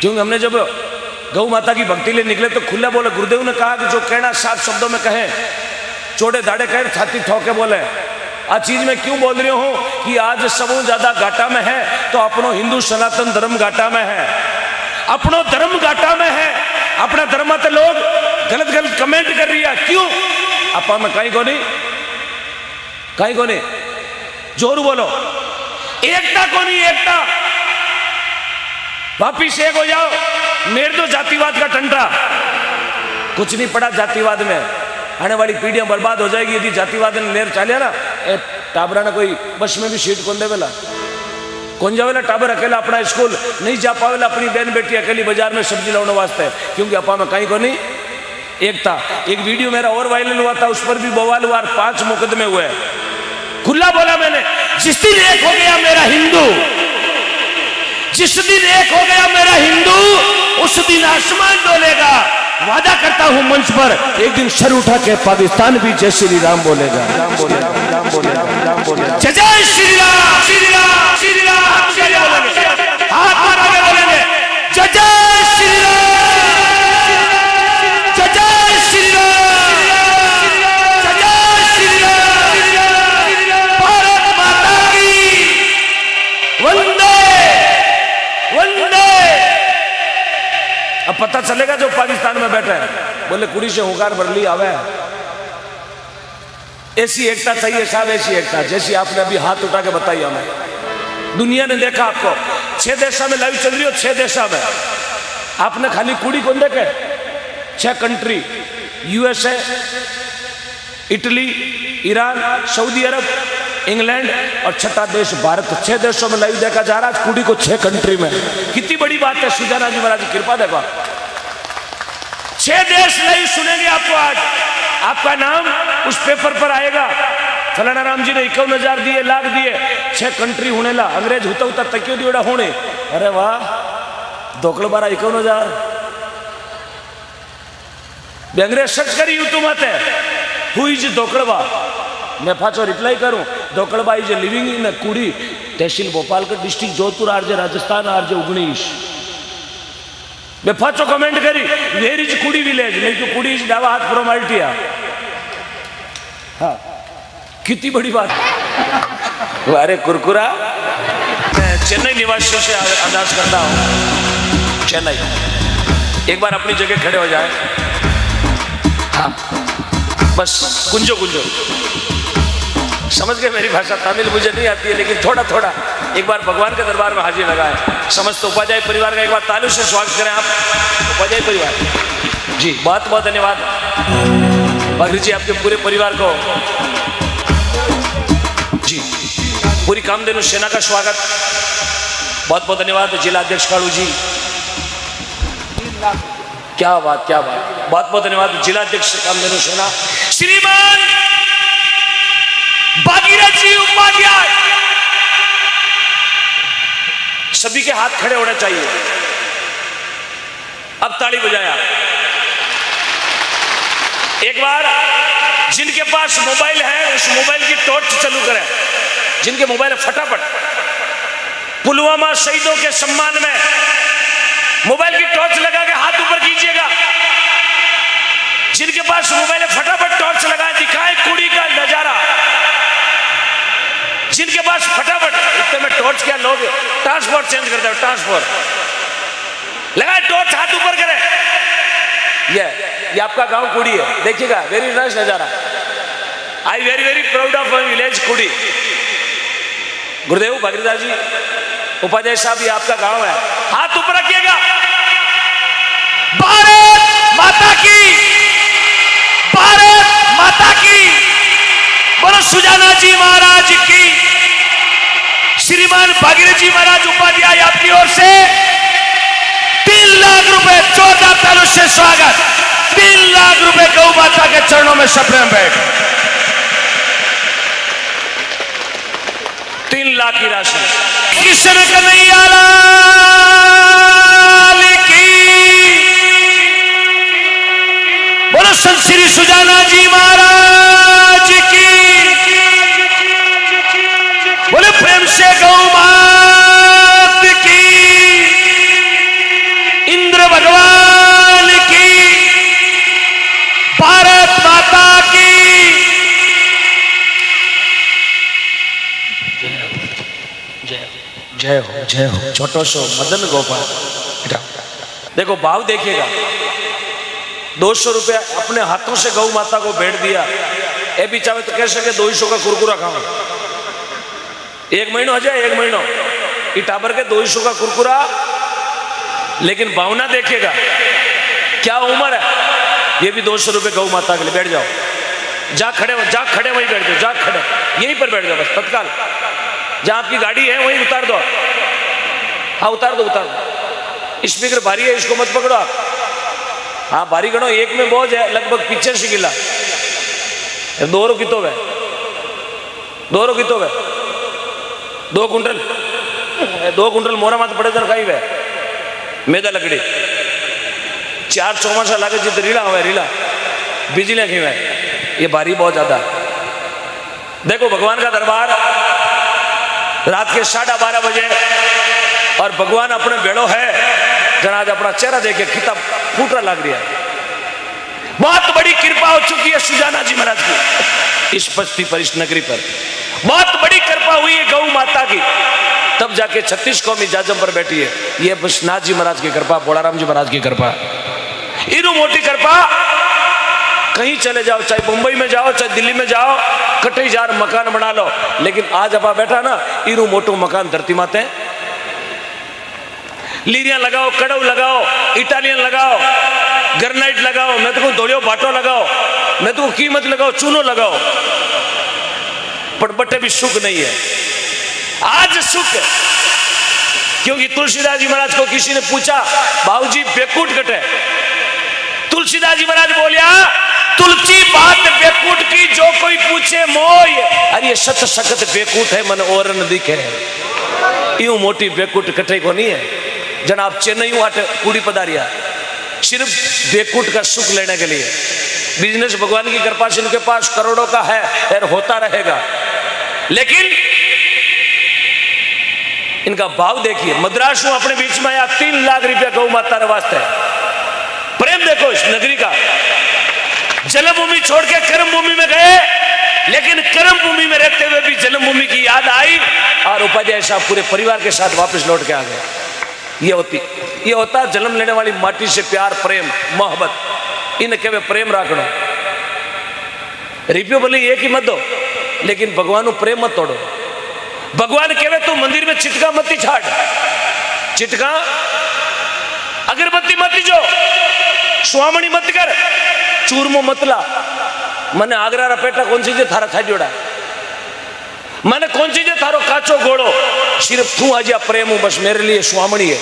क्योंकि हमने जब गौ माता की भक्ति लिए निकले तो खुला बोले। गुरुदेव ने कहा कि जो कहना 7 शब्दों में कहे, चोड़े दाड़े कहे, छाती ठोके बोले। आज चीज में क्यों बोल रही हूं कि आज सब ज्यादा घाटा में है, तो अपनो हिंदू सनातन धर्म घाटा में है, अपनो धर्म घाटा में है। अपना धर्म तो लोग गलत गलत कमेंट कर रही है, क्यों? अपा में कहीं को नहीं, जोर बोलो, एकता को नहीं, एकता वापिस एक हो जाओ। मेरे दो जातिवाद का टंटा, कुछ नहीं पड़ा जातिवाद में। आने वाली पीढ़ियां बर्बाद हो जाएगी यदि जातिवाद ने लेर चालिया ना। टाबरा ना कोई बस में भी सीट कौन देवेला, कौन जावेला? टाबर अकेला अपना स्कूल नहीं जा पावेला, अपनी बहन बेटी अकेली बाजार में सब्जी लाने वास्ते, क्योंकि अपा में कहीं को नहीं एकता। एक वीडियो मेरा और वायरल हुआ था, उस पर भी बवाल हुआ, 5 मुकदमे हुए। खुला बोला मैंने, जिस दिन एक हो गया मेरा हिंदू, जिस दिन एक हो गया मेरा हिंदू, उस दिन आसमान डोलेगा। वादा करता हूं मंच पर, एक दिन सर उठा के पाकिस्तान भी जय श्री राम बोलेगा। राम बोलेगा, राम बोलेगा, राम बोलेगा, जय जय श्री राम, श्री राम, श्री राम, श्री राम बोलेंगे, हाथ मार के बोलेंगे, जय जय श्री राम, जय जय श्री राम, जय जय श्री राम, भारत माता की वंदे वंदे। अब पता चलेगा जो पाकिस्तान में बैठे हैं, बोले कुड़ी से हुकार भर ली आवे। ऐसी एकता चाहिए साहब, ऐसी एकता जैसी आपने अभी हाथ उठा के बताई हमें। दुनिया ने देखा आपको, 6 देशों में लाइव चल रही हो, 6 देशों में आपने खाली कुड़ी कौन देखे? 6 country, USA, Italy, Iran, Saudi Arab, England और 6ठा देश भारत। 6 देशों में लाइव देखा जा रहा है कुड़ी को, 6 कंट्री में। कितनी बड़ी बात है, सुजाना जी महाराज की कृपा देखो। 6 देश लाइव सुनेंगे आपको आज, आपका नाम उस पेपर पर आएगा। फलाना राम जी ने 51,000 दिए, लाख दिए, 6 कंट्री होने ला। अंग्रेज होता होता तकियो दियोड़ा होने, अरे वाह दोकड़ बारा 51,000। अंग्रेज सर्च करी यूट्यूब आते हुई जी दोकड़वा। मैं पाचो रिप्लाई करूं, दोकड़बा is living in Kudi, tehsil Bhopalgarh, district Jodhpur, RJ Rajasthan, RJ 19। मैं पाचो कमेंट करी, वेर इज कुड़ी विलेज, नहीं तो कुड़ी इज डावा हाथ फॉर्मेलिटी। हाँ कितनी बड़ी बात। अरे कुरकुरा, मैं चेन्नई निवासियों से आदेश करता हूं, चेन्नई एक बार अपनी जगह खड़े हो जाए। हाँ बस कुंजो कुंजो, समझ गए मेरी भाषा? तमिल मुझे नहीं आती है, लेकिन थोड़ा थोड़ा एक बार भगवान के दरबार में हाजिर लगाए। समस्त उपाध्याय परिवार का एक बार तालियों से स्वागत करें आप उपाध्याय परिवार जी। बहुत बहुत धन्यवाद बागरी जी, आपके पूरे परिवार को जी। पूरी कामधेनु सेना का स्वागत, बहुत बहुत धन्यवाद। जिला अध्यक्ष कालू जी, क्या बात क्या बात, बहुत बहुत धन्यवाद। जिला अध्यक्ष कामधेनु सेना श्रीमान भागीरथ जी उपाध्याय, सभी के हाथ खड़े होने चाहिए। अब ताली बजाया। एक बार जिनके पास मोबाइल है उस मोबाइल की टॉर्च चालू करें, जिनके मोबाइल है फटाफट। पुलवामा शहीदों के सम्मान में मोबाइल की टॉर्च लगा के हाथ ऊपर कीजिएगा। जिनके पास मोबाइल है फटाफट टॉर्च लगाए, दिखाए कुड़ी का नजारा। जिनके पास फटाफट, इतने में टॉर्च क्या लोग ट्रांसपोर्ट चेंज करते हो, ट्रांसपोर्ट लगाए, टॉर्च हाथ ऊपर करें। ये आपका गांव कुड़ी है, देखिएगा वेरी नाइस नजारा। I very very proud of my village कुड़ी। गुरुदेव भागीरथ जी उपाध्याय साहब, ये आपका गांव है, हाथ ऊपर रखिएगा। भारत माता की, भारत माता की, बोलो सुजाना जी महाराज की। श्रीमान भागीरथ जी महाराज उपाध्याय आपकी ओर से 3 लाख रुपए, 14 तालों से स्वागत। 3 लाख रुपए गौ माता के चरणों में सप्रेम बैठ। 3 लाख की राशि कृष्ण कन्हैया लाल की, बोलो संत श्री सुजाना जी महाराज की, बोले प्रेम से गौ मात की, इंद्र भगवान की, भारत माता की। जय हो जय हो। छोटो सो मदन गोपाल, देखो भाव देखिएगा। 200 रुपया अपने हाथों से गौ माता को भेंट दिया। ए भी चाहे तो कह सके 200 का कुरकुरा खाओ। 1 महीना हो जाए, 1 महीना ये टाबर के 200 का कुरकुरा। लेकिन भावना देखिएगा, क्या उम्र है। ये भी 200 रुपये गौ माता के लिए। बैठ जाओ, जा खड़े वहीं बैठ जाओ, जा खड़े यहीं पर बैठ जाओ बस तत्काल। जहां आपकी गाड़ी है वहीं उतार दो। हाँ उतार दो, उतार दो। स्पीकर भारी है, इसको मत पकड़ो आप। हाँ भारी गणो, एक में बोझ है लगभग 85 किलो। 2 कितो है, 2 कितो है, 2 कुंटल, 2 कुंटल मोरा मात पड़े कहीं वे मेदा लकड़ी। 4 चौमासा लागे जित रीला हुआ, रीला बिजली की हुआ, ये भारी बहुत ज्यादा। देखो भगवान का दरबार रात के 12:30 बजे, और भगवान अपने बेड़ो है। जना आज अपना चेहरा देखे किताब फूटा लग रही है। बहुत बड़ी कृपा हो चुकी है सुजाना जी महाराज की इस बस्ती पर, इस नगरी पर। बहुत बड़ी कृपा हुई है गौ माता की, तब जाके 36 कौमी जाजम पर बैठी है। ये बस नाथ जी महाराज की कृपा, बोलाराम जी महाराज की कृपा, इनु मोटी कृपा। कहीं चले जाओ, चाहे मुंबई में जाओ, चाहे दिल्ली में जाओ, कटे जार मकान बना लो, लेकिन आज अपा बैठा ना, इनु मोटो मकान धरती माते। लीरियां लगाओ, कड़व लगाओ, इटालियन लगाओ, ग्रेनाइट लगाओ, मैं तो दौड़ियो बाटो लगाओ, मैं तो कीमत लगाओ, चूनो लगाओ, पर बटे भी सुख नहीं है। आज सुख, क्योंकि तुलसीदास जी महाराज को किसी ने पूछा, बाबूजी बेकूट कटे। तुलसीदास जी महाराज बोलिया, तुलसी बात बेकूट की जो कोई पूछे मोय। अरे ये सत सकत बेकूट है, मन और न दिखे। यूं मोटी बेकूट कटे को नहीं है। जनाब चेन्नई आटे कुड़ी पधारिया सिर्फ बेकूट का सुख लेने के लिए। बिजनेस भगवान की कृपा से इनके पास करोड़ों का है और होता रहेगा, लेकिन इनका भाव देखिए। मद्रास में अपने बीच में आया 3 लाख रुपया गौ माता वास्ते। प्रेम देखो इस नगरी का। जन्मभूमि छोड़ के कर्म भूमि में गए, लेकिन कर्म भूमि में रहते हुए भी जन्मभूमि की याद आई, और उपाध्याय साहब पूरे परिवार के साथ वापस लौट के आ गए। ये होता जन्म लेने वाली माटी से प्यार, प्रेम, मोहब्बत। इन के प्रेम राखना। रिपियो बोली एक ही मत दो, लेकिन भगवान प्रेम मत तोड़ो। भगवान कहे तू मंदिर में चिटका मत छाट, चिटका अगरबत्ती मत जो, स्वामणी मत कर, चूरमो मतला। मने आगरा पेटा कौन सी थारा खा जोड़ा, मैंने कौन सी थारो काचो घोड़ो, सिर्फ तू आजा प्रेम हूं, बस मेरे लिए स्वामणी है,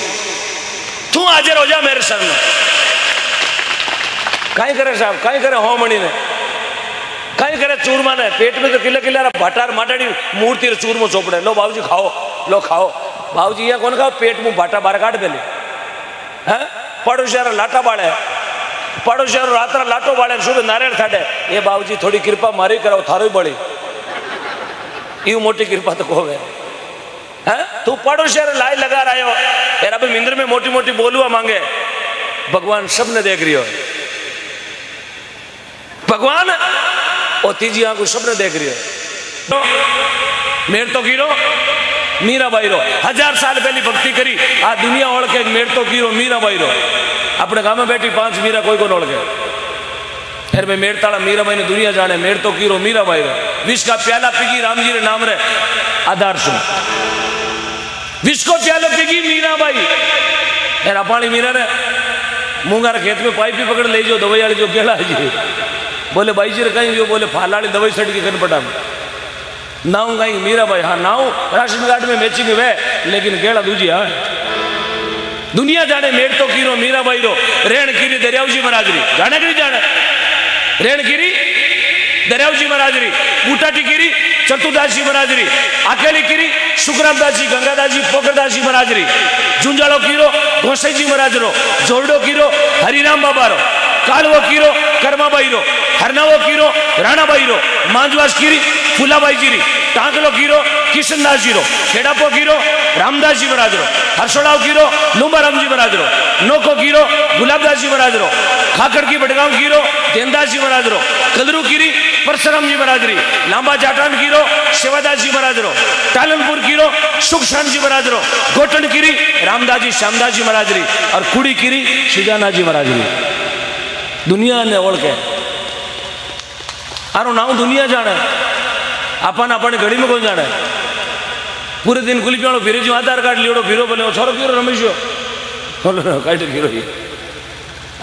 तू हाजिर हो जा मेरे सर में। कहीं करे साहब, कहीं करे होमणी ने, कहीं करे चूरमा ने, पेट में तो किले किले भाटार माटाड़ी मूर्ति रे चूरमो चोपड़े। लो बाबूजी खाओ, लो खाओ। बाबूजी यहाँ कौन खाओ, पेट मुंह भाटा बार काट दे, है पड़ोसियार लाटा बाड़े, पड़ोसियार रात लाटो बाड़े, सुबह नारियल खाटे। ये बाबूजी थोड़ी कृपा मारी कराओ, थारो ही बड़ी यू मोटी कृपा तो को है। तू पड़ोसियार लाई लगा रहा हो यार, अभी मिंद्र में मोटी मोटी बोलुआ मांगे। भगवान सबने देख रही हो, भगवान और तीजी आंख सबने देख रही हो। मेर तो गिरो मीराबाई रो 1000 साल पहली भक्ति करी, आ दुनिया ओळखे मेर तो गिरो मीराबाई रो। अपने गांव में बैठी 5 मीरा कोई को ओळखे, फिर भाई मेरताड़ा मीराबाई ने दुनिया जाने, मेर तो गिरो मीराबाई रो। विष का प्याला पीगी राम जी रे नाम रे आधार सुन, विष को प्यालो पीगी मीराबाई। यार पानी मीरा ने मूंगार खेत में पाइप भी पकड़ ले जो, दवाई वाली जो गेला जी बोले भाई जी कहीं जो, बोले फालाड़ी दवाई सट की कनपटा में नाऊ कहीं मीराबाई। हाँ नाऊ राशन कार्ड में मैचिंग वे, लेकिन गेड़ा दूजी हाँ दुनिया जाने मेर तो कीरो मीराबाई रो। रेण कीरी दरियावजी महाराजरी जाने की जाने, रेण कीरी दरियावजी महाराजरी, बूटाटी कीरी चतुर्दास जी महाराजरी, अकेली कीरी सुखरामदास जी गंगादास जी पोखरदास जी महाराजरी, झुंझाड़ो कीरो गोसाई जी महाराज रो, जोरडो कीरो हरिराम बाबा रो, कालवो कीरो कर्माबाई रो, हरनावो कीरो राणाबाई रो, मांजवास कीरी फूलाबाई जी री, टांकलो कीरो किशनदास जी रो, खेड़ापो कीरो रामदास जी महाराज रो, हरसोड़ाव कीरो लुंबाराम जी महाराज रो, नोको कीरो गुलाबदास जी महाराज रो, खाकड़ की बटगांव कीरो देनदास जी महाराज रो, कदरू कीरी परशुराम जी महाराज री, लांबा जाटान कीरो सेवादास जी महाराज रो, टालनपुर कीरो सुखशान जी महाराज रो, गोटन कीरी रामदास जी श्यामदास जी महाराज री, और कुड़ी कीरी सुजाना जी महाराज री। दुनिया ने ओळखे, आरो नाम दुनिया जाने, अपन अपने घड़ी में कौन जाने। पूरे दिन कुली पियाणो फिरे जो आधार कार्ड लियोड़ो फिरो, बोले छोरो फिरो रमेशो बोलो कहीं फिरो ही।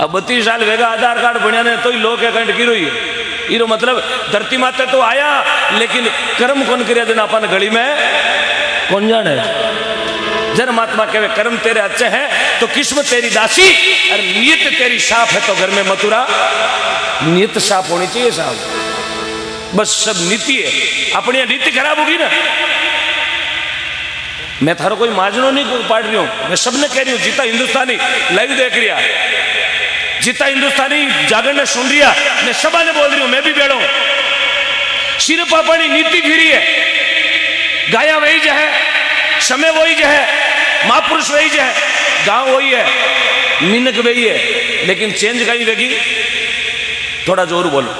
अब 32 साल वेगा आधार कार्ड बनिया ने तो ही लोग कहीं गिरो ही। इरो मतलब धरती माते तो आया, लेकिन कर्म कौन करिया दिन अपन घड़ी में कौन जाने। जन महात्मा कहे कर्म तेरे अच्छे हैं तो किस्मत तेरी दासी, और नियत तेरी साफ है तो घर में मथुरा। नियत साफ होनी चाहिए साहब, बस सब नीति है। अपनी नीति खराब होगी ना, मैं थारो कोई माजनो नहीं पाड़ रही हूं, मैं सबने कह रही हूं। जीता हिंदुस्तानी लाइव देख रिया, जीता हिंदुस्तानी जागरण ने सुन रिया, मैं सबा ने बोल रही हूं, मैं भी बैठो। सिर्फ अपनी नीति फिरी है, गाया वही जो है, समय वही जो है, महापुरुष वही जो है, गांव वही है, मिनक वही है, लेकिन चेंज कहीं देगी। थोड़ा जोर बोलो,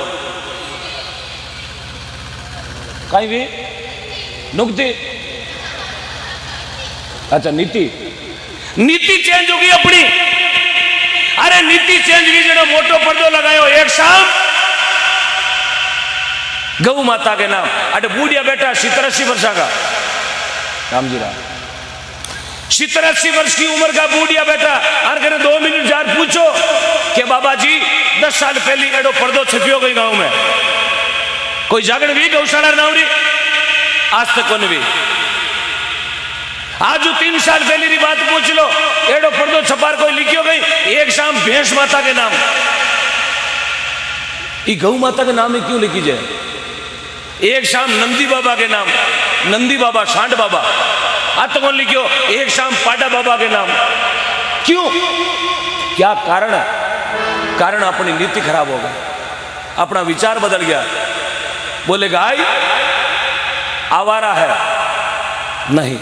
कहीं भी नुक्ति। अच्छा नीति, नीति चेंज होगी अपनी। अरे नीति चेंज की जड़ो मोटो पर्दो लगायो एक शाम गौ माता के नाम। अरे बूढ़िया बेटा 70-80 वर्ष का राम जी राम, 70-80 वर्ष की उम्र का बूढ़िया बेटा, और करे 2 मिनट जार पूछो कि बाबा जी 10 साल पहले एडो पर्दो छपियो गई गांव में, कोई जागरण भी गौशाला नावरी आज तक कौन भी। आज 3 साल पहले की बात पूछ लो, एडो पर्दो छपार कोई लिखियो गई एक शाम भैंस माता के नाम। ये गौ माता के नाम में क्यों लिखी जाए? एक शाम नंदी बाबा के नाम, नंदी बाबा सांड बाबा। आज तो कौन लिखियो एक शाम पाडा बाबा के नाम, क्यों? क्या कारण है? कारण अपनी नीति खराब हो गई, अपना विचार बदल गया। बोले गाय आवारा है नहीं,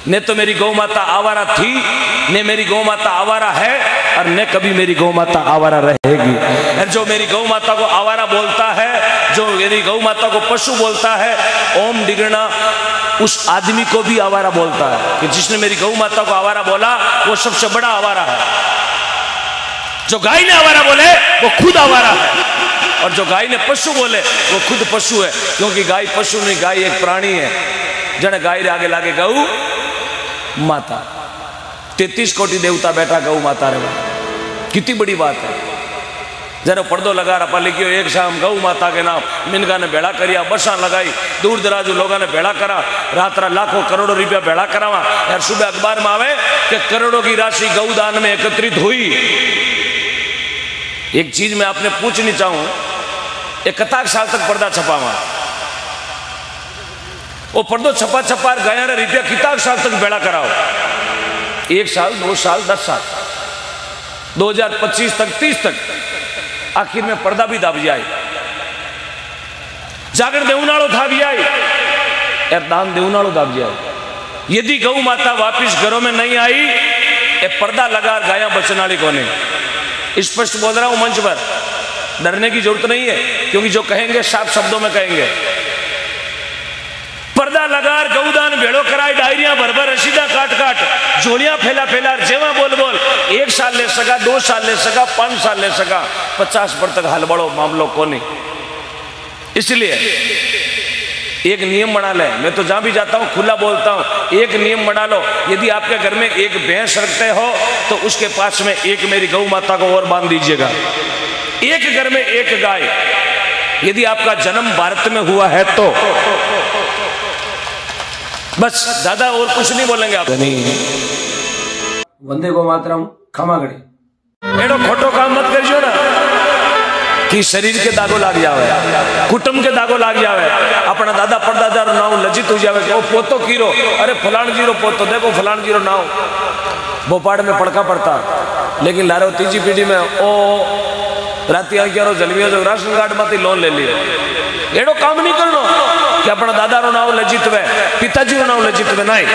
ने तो मेरी गौ माता आवारा थी, ने मेरी गौ माता आवारा है, और ने कभी मेरी गौ माता आवारा रहेगी। और जो मेरी गौ माता को आवारा बोलता है, जो मेरी गौ माता को पशु बोलता है, ओम डिगना उस आदमी को भी आवारा बोलता है। कि जिसने मेरी गौ माता को आवारा बोला वो सबसे बड़ा आवारा है। जो गाय ने आवारा बोले वो खुद आवारा है, और जो गाय ने पशु बोले वो खुद पशु है। क्योंकि गाय पशु नहीं, गाय एक प्राणी है। जन गाय रे आगे लागे गौ माता। 33 कोटि देवता बैठा गौ माता रे, कितनी बड़ी बात है। जरा पर्दो लगा रहा लिखियो एक शाम गौ माता के नाम, मिनका ने भेड़ा करिया, बसा लगाई, दूर दराज लोगों ने भेड़ा करा, रात रात लाखों करोड़ों रुपया भेड़ा करावा, यार सुबह अखबार में आवे कि करोड़ों की राशि गौदान में एकत्रित हुई। एक चीज मैं आपने पूछनी चाहूं, एक कताक साल तक पर्दा छपावा, वो पर्दो छपा छपा गया रुपया किताक साल तक भेड़ा कराओ, 1 साल 2 साल 10 साल 2025 तक 30 तक, आखिर में पर्दा भी दाब जाए, जागर देवनाड़ो था भी आई, यार दान देवनाड़ो दाब जाए। यदि गौ माता वापिस घरों में नहीं आई, ये पर्दा लगा गाया बचने वाली कोने। स्पष्ट बोल रहा हूं मंच पर, डरने की जरूरत नहीं है, क्योंकि जो कहेंगे साफ शब्दों में कहेंगे। पर्दा लगा गौदान भेड़ो कराए, डायरिया भर भर रसीदा काट काट, जोड़ियां फैला फैला, जेवा बोल बोल, 1 साल ले सका, 2 साल ले सका, 5 साल ले सका, 50 पर तक हाल बड़ो मामलों को नहीं। इसलिए एक नियम बना ले, मैं तो जहां भी जाता हूं खुला बोलता हूं, एक नियम बना लो, यदि आपके घर में एक भैंस रखते हो तो उसके पास में एक मेरी गौ माता को और बांध दीजिएगा। एक घर में एक गाय, यदि आपका जन्म भारत में हुआ है तो बस, ज्यादा और कुछ नहीं बोलेंगे आप। वंदे गो मातरम, खमा गड़ी, एडो खोटो काम मत करियो ना कि शरीर के दागो लाग जावे, कुटुंब के दागो लाग जावे, अपना दादा परदादा रो नाम लज्जित हो जावे, ओ पोतो कीरो, अरे फलान जीरो पोतो, देखो फलान जीरो नाम भोपाल में पड़का पड़ता, लेकिन लारो तीजी पीढ़ी में ओ राती आ क्यारो जलवियो जो राशन कार्ड माती लोन ले लियो। एडो काम नहीं करनो कि अपना दादा रो नाम लज्जित वे, पिताजी रो नाम लज्जित वे, नहीं,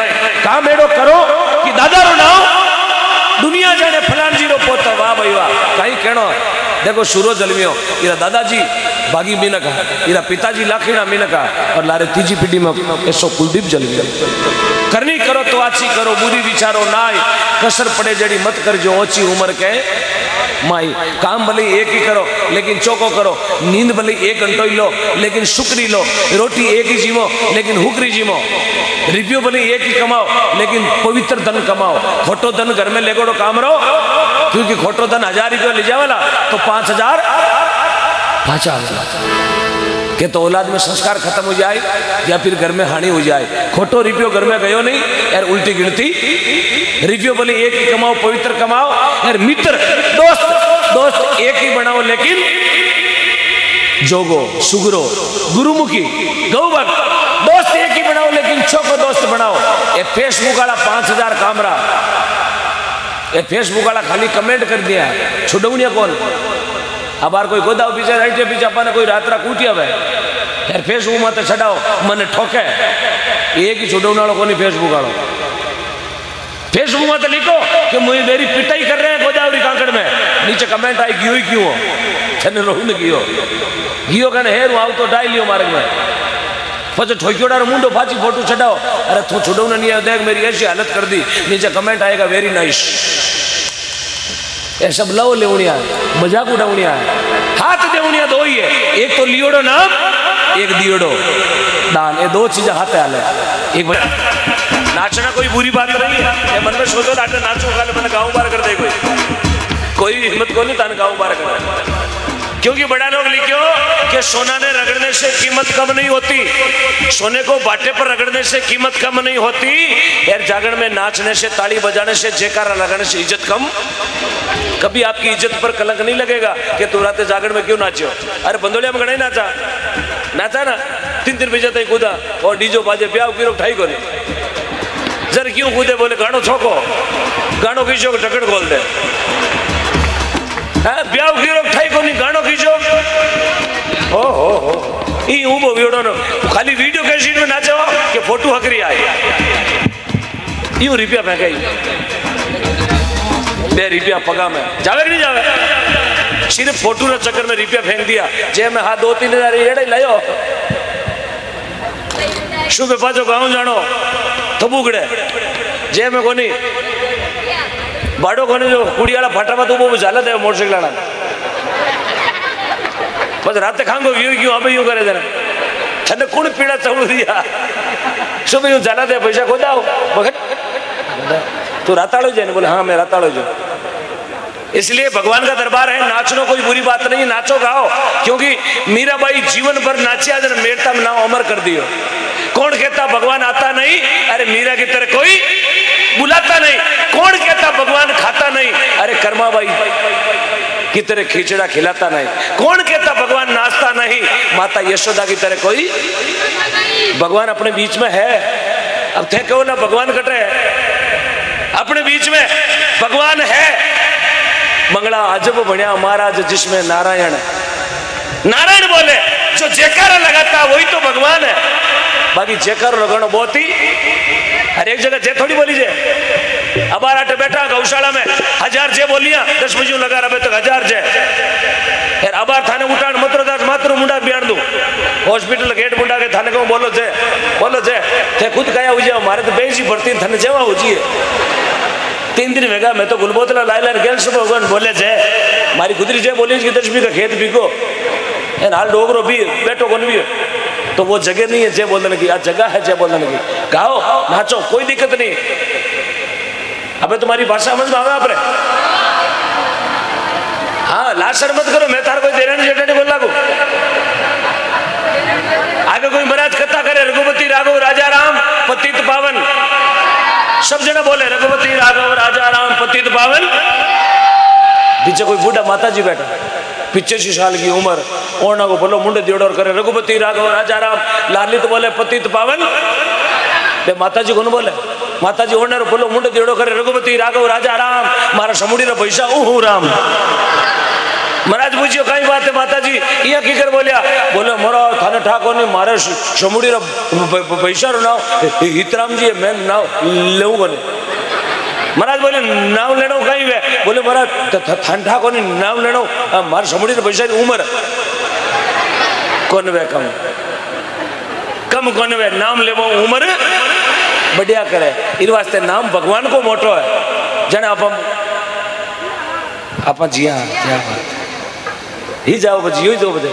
काम एडो करो कि दादा रो नाम दुनिया जाने फलान जीरो पोतो, वाह भाई वाह, कहीं कहनो। देखो सूरो जलमियो, इरा दादाजी बागी मीनका, इरा पिताजी लाखीना मीनका, और लारे तीजी पीढ़ी में ऐसो कुलदीप जलमियो। करनी करो तो अच्छी करो, बुरी विचारो नाय, कसर पड़े जड़ी मत कर जो ओची उम्र के माई। काम भले एक ही करो लेकिन चौको करो, नींद भले 1 घंटो ही लो लेकिन शुक्री लो, रोटी एक ही जीवो लेकिन हुक्री जीवो, रुपयो भले एक ही कमाओ लेकिन पवित्र धन कमाओ। खोटो धन घर में लेगोड़ो काम रो, क्योंकि खोटो धन 1000 रुपया ले जावेला तो 5000 के तो औलाद में संस्कार खत्म हो जाए या फिर घर में हानि हो जाए। खोटो रुपयो घर में गयो नहीं यार, उल्टी गिनती। रुपयो बोले एक ही कमाओ, पवित्र कमाओ यार, मित्र दोस्त एक ही बनाओ, लेकिन जोगो सुगरो गुरुमुखी गौभक्त दोस्त एक ही बनाओ, लेकिन छोको दोस्त बनाओ। ये फेसबुक वाला 5000 कामरा, ये फेसबुक वाला खाली कमेंट कर दिया, छुड़ौनिया कौन अब बार कोई गोदाव पीछे राइटे पीछे अपने कोई रात रात कूटिया भाई यार, फेसबुक मत छड़ाओ मन ठोके, एक ही छुड़ौना को नहीं फेसबुक वालों। फेसबुक मत लिखो कि मुझे मेरी पिटाई कर रहे हैं गोदावरी कांकड़ में, नीचे कमेंट आई गियो ही क्यों हो, छने रोहू ने गियो कहने हेर आउ तो डाल लियो मार्ग में, पचे ठोक्योड़ा मुंडो फाची फोटो छड़ाओ, अरे तू छुड़ौना नहीं आया, देख मेरी ऐसी हालत कर दी, नीचे कमेंट आएगा वेरी नाइस। ये सब लव लेवनिया मजाक उड़ावनिया है, हाथ देवनिया 2 ही है, एक तो लियोड़ो नाम, एक दियोड़ो दान, ये 2 चीजें हाथ आले। एक नाचना कोई बुरी बात नहीं है, मन में सोचो लाटे नाचो खाले मैंने गाँव बार कर दे, कोई हिम्मत को नहीं तान गाँव बार कर, क्योंकि बड़ा लोग लिखो कि सोना ने रगड़ने से कीमत कम नहीं होती, सोने को बाटे पर रगड़ने से कीमत कम नहीं होती यार, जागरण में नाचने से, ताली बजाने से, जयकारा लगाने से इज्जत कम, कभी आपकी इज्जत पर कलंक नहीं लगेगा कि तू रात जागरण में क्यों नाचो। अरे बंदोलिया में गणा ही नाचा ना 3 बजे तक कूदा और डीजो बाजे ब्याह की रोक ठाई को नहीं, जर क्यों कूदे, बोले गानो छोको, गानो खींचो टकड़ खोल दे, ब्याह की रोक ठाई को नहीं, गानो खींचो हो ई ऊबो वीडियो नो खाली वीडियो कैसेट में नाचो कि फोटो हकरी आए, यूं रुपया फेंकाई 2 रुपया पगा में जावे नहीं जावे, सिर्फ फोटो ना चक्कर में रुपया फेंक दिया, जे में हाँ 2-3 हजार एड़े लायो, शुभ पाचो गाँव जानो थबुगड़े, जे में कोनी बाड़ो कोने जो कुड़ी वाला फटाफट तो वो जाला दे मोटरसाइकिल वाला, बस रात खांगो क्यों अब यूं करे जरा छने कुण पीड़ा चढ़ दिया, शुभ यूं जाला दे पैसा को दाओ तू राताड़ो जाए? बोले हाँ मैं राताड़ो जाऊँ। इसलिए भगवान का दरबार है, नाचना कोई बुरी बात नहीं, नाचो गाओ। क्योंकि मीराबाई जीवन भर नाचिया, मेरता में नाम अमर कर दियो। कौन कहता भगवान आता नहीं? अरे मीरा की तरह कोई बुलाता नहीं। कौन कहता भगवान खाता नहीं? अरे कर्माबाई की तरह खिचड़ा खिलाता नहीं। कौन कहता भगवान नाचता नहीं? माता यशोदा की तरह कोई। भगवान अपने बीच में है। अब थे कहो ना भगवान कट रहे, अपने बीच में भगवान है। मंगला अजब बढ़िया महाराज जिसमें नारायण, नारायण बोले जो जयकारा लगाता वही तो भगवान है। बाकी जयकारा लगाना बहुत ही हर एक जगह जय थोड़ी बोली जय। अब आटे बैठा गौशाला में 1000 जय बोलिया, 10 बजे लगा रहा तक 1000 जय। यार अबार थाने उठान मत्र दास मात्र मुंडा बिहार दू हॉस्पिटल गेट मुंडा के थाने को बोलो जय, बोलो जय। थे खुद कया हो जाओ, मारे तो बेची भरती थाने जेवा हो जिए। 3 दिन वेगा मैं तो गुलबोतला लाई लाइन गेल सब भगवान बोले जय। मारी गुदरी जय बोली कि 10 बीघा खेत बिको हाल डोगरो भी बैठो कौन भी, तो वो जगह नहीं है जय बोलने की, आज जगह है जय बोलने की। गाओ नाचो कोई दिक्कत नहीं। अबे तुम्हारी भाषा समझ में आवे आपने? हाँ लाशर मत करो, मैं तार कोई देरानी जेठानी बोल लागू। आगे कोई महाराज कथा करे रघुपति राघव राजा राम पतित पावन, सब जना बोले रघुपति राघव राजा राम पतित पावन। पीछे कोई बूढ़ा माता जी बैठा 85 साल की उम्र, ओढ़ना को बोलो मुंडे दियोड़ोर करे रघुपति राघव राजा राम, लालित बोले पतित पावन। माता जी को बोले, माता जी ओढ़ना बोलो मुंडे दियोड़ो करे रघुपति राघव राजा राम, मारा समूडी रा पैसा ऊहू राम। महाराज पूछियो कई बात है माता जी यहाँ की कर बोलिया? बोले मोरा थाने ठाको ने मारे समूडी रा पैसा रो नाव हितराम जी मैं नाव लेऊ बने। महाराज बोले नाम लेनो कहीं वे? बोले महाराज ठंडा को नहीं नाम लेनो, मार समूडी रा पैसा उम्र कौन वे कम कम कौन वे नाम लेवो उम्र बढ़िया करे। इस वास्ते नाम भगवान को मोटो है। जने आप जिया ही जाओ बजी ही दो बजे